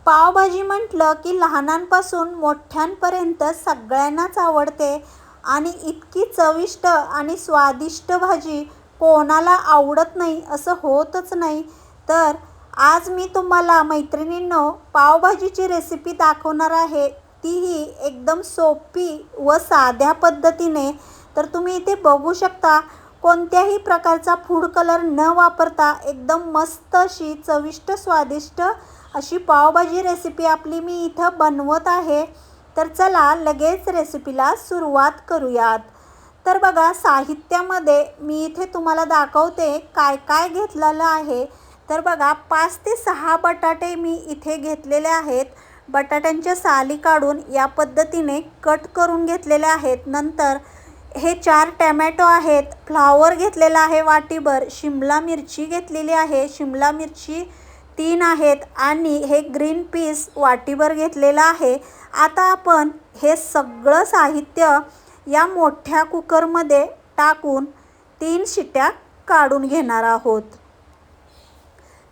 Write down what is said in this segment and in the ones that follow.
पावभाजी म्हटलं की लहानांपासून मोठ्यांपर्यंत सगळ्यांनाच आवडते आणि इतकी चविष्ट आणि स्वादिष्ट भाजी कोणाला आवडत नाही असं होतच नाही. तर आज मी तुम्हाला मैत्रिणींनो पावभाजीची रेसिपी दाखवणार आहे, तीही एकदम सोपी व साध्या पद्धतीने. तर तुम्ही इथे बघू शकता, कोणत्याही प्रकारचा फूड कलर न वापरता एकदम मस्त अशी चविष्ट स्वादिष्ट अशी पावभाजी रेसिपी आपली मी इथं बनवत आहे. तर चला लगेच रेसिपीला सुरुवात करूयात. तर बघा, साहित्यामध्ये मी इथे तुम्हाला दाखवते काय काय घेतलेलं आहे. तर बघा, 5 ते 6 बटाटे मी इथे घेतलेले आहेत. बटाट्यांच्या साली काढून या पद्धतीने कट करून घेतलेले आहेत. नंतर हे 4 टॅमॅटो आहेत, फ्लावर घेतलेला आहे वाटीभर, शिमला मिरची घेतलेली आहे, शिमला मिरची 3 आहेत आणि हे ग्रीन पीस वाटीभर घेतलेलं आहे. आता आपण हे सगळं साहित्य या मोठ्या कुकरमध्ये टाकून 3 शिट्या काढून घेणार आहोत.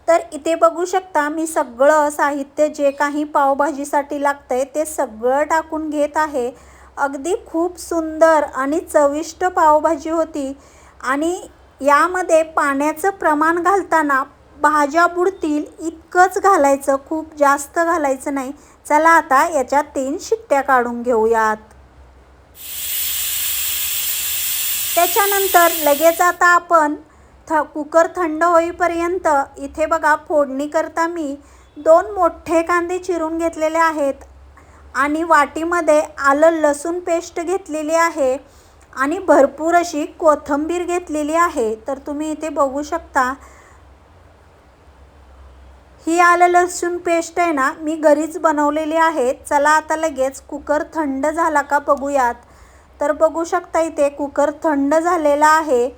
तर इथे बघू शकता, मी सगळं साहित्य जे काही पावभाजीसाठी लागतंय ते सगळं टाकून घेत आहे. अगदी खूप सुंदर आणि चविष्ट पावभाजी होती आणि यामध्ये पाण्याचं प्रमाण घालताना भाज्या बुडतील इतकंच घालायचं, खूप जास्त घालायचं नाही. चला आता याच्या 3 शिट्ट्या काढून घेऊयात. त्याच्यानंतर लगेच आता आपण कुकर थंड होईपर्यंत इथे बघा, फोडणी करता मी 2 मोठे कांदे चिरून घेतलेले आहेत आणि वाटीमध्ये आलं लसूण पेस्ट घेतलेली आहे आणि भरपूर अशी कोथिंबीर घेतलेली आहे. तर तुम्ही इथे बघू शकता, ही आलं लसूण पेस्ट आहे ना, मी घरीच बनवलेली आहे. चला आता लगेच कुकर थंड झाला का बघूयात. तर बघू शकता, इथे कुकर थंड झालेला आहे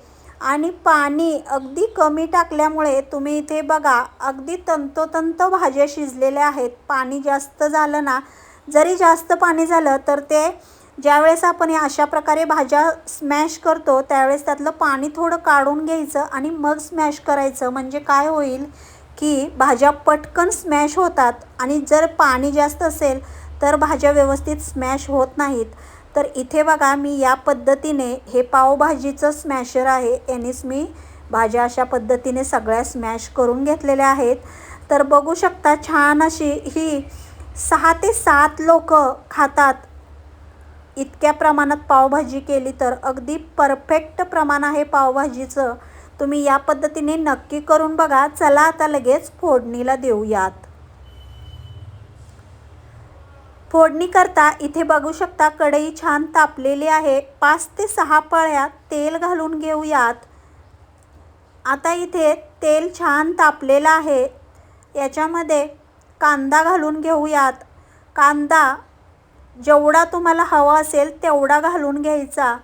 आणि पाणी अगदी कमी टाकल्यामुळे तुम्ही इथे बघा, अगदी तंतोतंत भाज्या शिजलेल्या आहेत. पाणी जास्त झालं ना, जरी जास्त पाणी झालं तर ते ज्यावेळेस आपण अशा प्रकारे भाज्या स्मॅश करतो त्यावेळेस त्यातलं पाणी थोडं काढून घ्यायचं आणि मग स्मॅश करायचं. म्हणजे काय होईल की भाज्या पटकन स्मॅश होतात आणि जर पाणी जास्त असेल तर भाज्या व्यवस्थित स्मॅश होत नाहीत. तर इथे बघा, मी या पद्धतीने हे पावभाजीचं स्मॅशर आहे, यानेच मी भाज्या अशा पद्धतीने सगळ्या स्मॅश करून घेतलेल्या आहेत. तर बघू शकता, छान अशी ही 6 ते 7 लोक खातात इतक्या प्रमाणात पावभाजी केली तर अगदी परफेक्ट प्रमाण आहे पावभाजीचं. तुम्ही या पद्धतीने नक्की करून बघा. चला आता लगेच फोडणीला देऊयात. फोडणी करता इथे बघू शकता, कढई छान तापलेली आहे. 5 ते 6 पळ्या तेल घालून घेऊयात. आता इथे तेल छान तापलेलं आहे. याच्यामध्ये कांदा घालून घेऊयात. कांदा जेवढा तुम्हाला हवा असेल तेवढा घालून घ्यायचा.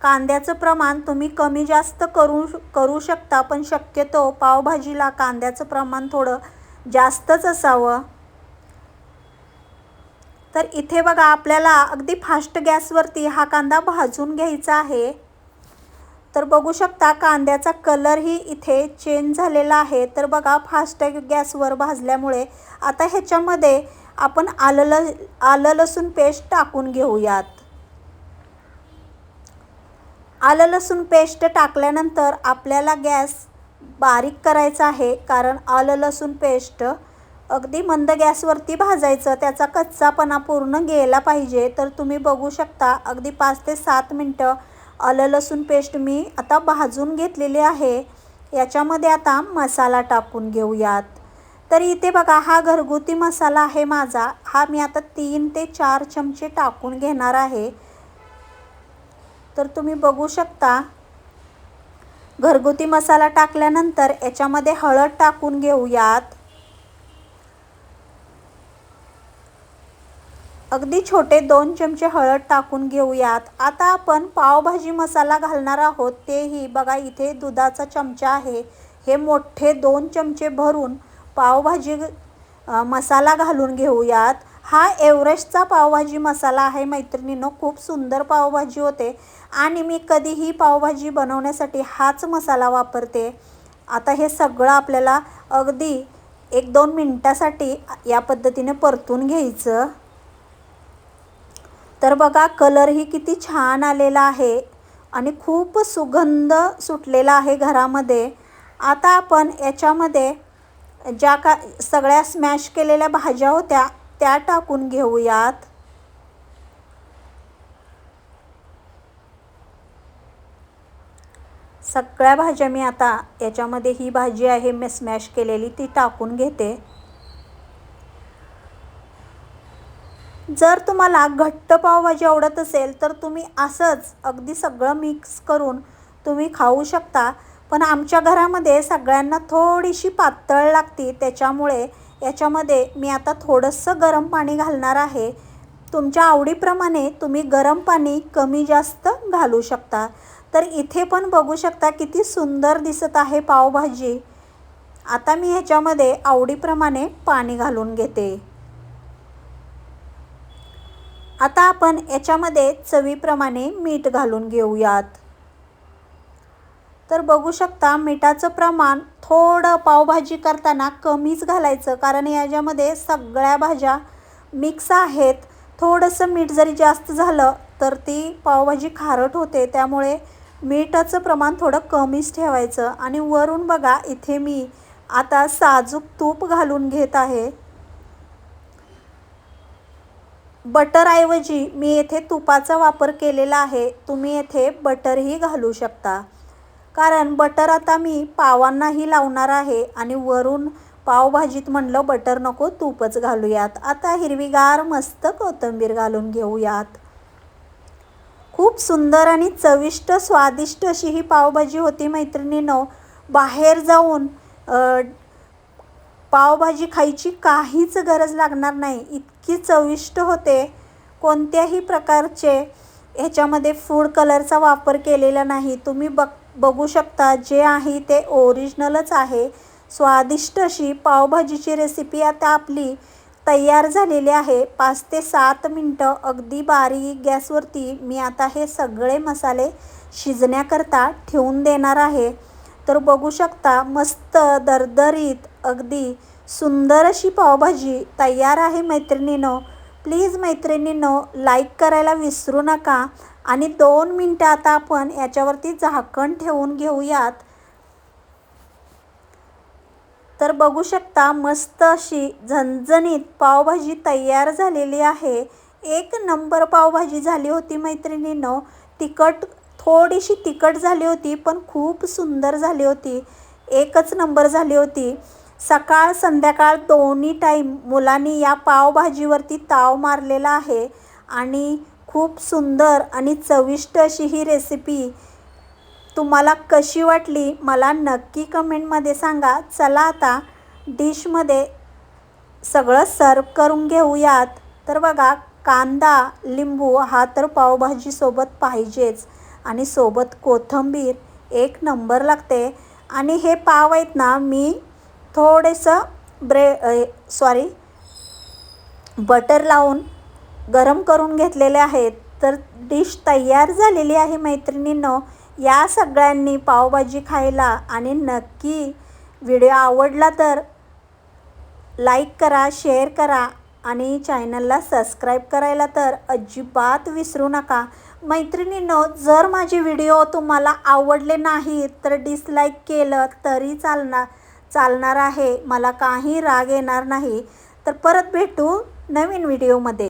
कांद्याचं प्रमाण तुम्ही कमी जास्त करू शकता, पण शक्यतो पावभाजीला कांद्याचं प्रमाण थोडं जास्तच असावं. तर इथे बघा, आपल्याला अगदी फास्ट गॅसवरती हा कांदा भाजून घ्यायचा आहे. तर बघू शकता, कांद्याचा कलरही इथे चेंज झालेला आहे. तर बघा, फास्ट गॅसवर भाजल्यामुळे आता ह्याच्यामध्ये आपण आलं लसूण पेस्ट टाकून घेऊयात. आलं लसूण पेस्ट टाकल्यानंतर आपल्याला गॅस बारीक करायचा आहे, कारण आलं लसूण पेस्ट अगदी मंद गॅसवरती भाजायचं, त्याचा कच्चापणा पूर्ण गेला पाहिजे. तर तुम्ही बघू शकता, अगदी 5 ते 7 मिनटं आलं लसूण पेस्ट मी आता भाजून घेतलेली आहे. याच्यामध्ये आता मसाला टाकून घेऊयात. तर इथे बघा, हा घरगुती मसाला आहे माझा. हा मी आता 3 ते 4 चमचे टाकून घेणार आहे. तर तुम्ही बघू शकता, घरगुती मसाला टाकल्यानंतर याच्यामध्ये हळद टाकून घेऊयात. अगदी छोटे 2 चमचे हळद टाकून घेऊयात. आता आपण पावभाजी मसाला घालणार आहोत. तेही बघा, इथे दुधाचा चमचा आहे. हे मोठे 2 चमचे भरून पावभाजी मसाला घालून घेऊयात. हा एव्हरेस्टचा पावभाजी मसाला आहे मैत्रिणींनो. खूप सुंदर पावभाजी होते आणि मी कधीही पावभाजी बनवण्यासाठी हाच मसाला वापरते. आता हे सगळं आपल्याला अगदी 1-2 मिनटासाठी या पद्धतीने परतून घ्यायचं. तर बघा कलरही किती छान आलेला आहे आणि खूप सुगंध सुटलेला आहे घरामध्ये. आता आपण याच्यामध्ये ज्या सगळ्या स्मॅश केलेल्या भाज्या होत्या त्या टाकून घेऊयात. सगळ्या भाज्या मी आता याच्यामध्ये, ही भाजी आहे मी स्मॅश केलेली, ती टाकून घेते. जर तुम्हाला घट्ट पावभाजी आवडत असेल तर तुम्ही असंच अगदी सगळं मिक्स करून तुम्ही खाऊ शकता. पण आमच्या घरामध्ये सगळ्यांना थोडीशी पातळ लागते, त्याच्यामुळे याच्यामध्ये मी आता थोडंसं गरम पाणी घालणार आहे. तुमच्या आवडीप्रमाणे तुम्ही गरम पाणी कमी जास्त घालू शकता. तर इथे पण बघू शकता किती सुंदर दिसत आहे पावभाजी. आता मी ह्याच्यामध्ये आवडीप्रमाणे पाणी घालून घेते. आता आपण याच्यामध्ये चवीप्रमाणे मीठ घालून घेऊयात. तर बघू शकता मिठाचं प्रमाण थोडं पावभाजी करताना कमीच घालायचं, कारण याच्यामध्ये सगळ्या भाज्या मिक्स आहेत. थोडंसं मीठ जरी जास्त झालं तर ती पावभाजी खारट होते, त्यामुळे मिठाचं प्रमाण थोडं कमीच ठेवायचं. आणि वरून बघा इथे मी आता साजूक तूप घालून घेत आहे. बटरऐवजी मी येथे तुपाचा वापर केलेला आहे. तुम्ही येथे बटरही घालू शकता, कारण बटर आता मी पावांनाही लावणार आहे आणि वरून पावभाजीत म्हणलं बटर नको, तूपच घालूयात. आता हिरवीगार मस्त कोथिंबीर घालून घेऊयात. खूप सुंदर आणि चविष्ट स्वादिष्ट अशी ही पावभाजी होती मैत्रिणींनो. बाहेर जाऊन पावभाजी खायची काहीच गरज लागणार नाही, इतकी चविष्ट होते. कोणत्याही प्रकारचे ह्याच्यामध्ये फूड कलरचा वापर केलेला नाही. तुम्ही बघू शकता जे आहे ते ओरिजिनलच आहे. स्वादिष्ट अशी पावभाजीची रेसिपी आता आपली तयार झालेली आहे. 5 ते 7 मिनटं अगदी बारीक गॅसवरती मी आता हे सगळे मसाले शिजण्याकरता ठेवून देणार आहे. तर बघू शकता मस्त दरदरीत अगदी सुंदर अशी पावभाजी तयार आहे मैत्रिणींनो. प्लीज मैत्रिणींनो लाईक करायला विसरू नका. आणि 2 मिनटं आता आपण याच्यावरती झाकण ठेवून घेऊयात. तर बघू शकता मस्त अशी झणझणीत पावभाजी तयार झालेली आहे. एक नंबर पावभाजी झाली होती मैत्रिणींनो. थोडीशी तिखट झाली होती, पण खूप सुंदर झाली होती. एकच नंबर झाली होती. सकाळ संध्याकाळ दोन्ही टाईम मुलांनी या पावभाजीवरती ताव मारलेला आहे. आणि खूप सुंदर आणि चविष्ट अशी ही रेसिपी तुम्हाला कशी वाटली मला नक्की कमेंटमध्ये सांगा. चला आता डिशमध्ये सगळं सर्व करून घेऊयात. तर बघा कांदा, लिंबू हा तर पावभाजीसोबत पाहिजेच, आणि सोबत कोथिंबीर एक नंबर लागते. आणि हे पाव आहेत ना, मी थोडंसं बटर लावून गरम करून घेतलेले आहेत. तर डिश तयार झालेली आहे मैत्रिणींनो. या सगळ्यांनी पावभाजी खायला. आणि नक्की व्हिडिओ आवडला तर लाईक करा, शेअर करा आणि चॅनलला सबस्क्राईब करायला तर अजिबात विसरू नका मैत्रिणींनो. जर माझे व्हिडिओ तुम्हाला आवडले नाही तर डिसलाईक केलं तरी चालणार आहे, मला काही राग येणार नाही. तर परत भेटू नवीन व्हिडिओमध्ये.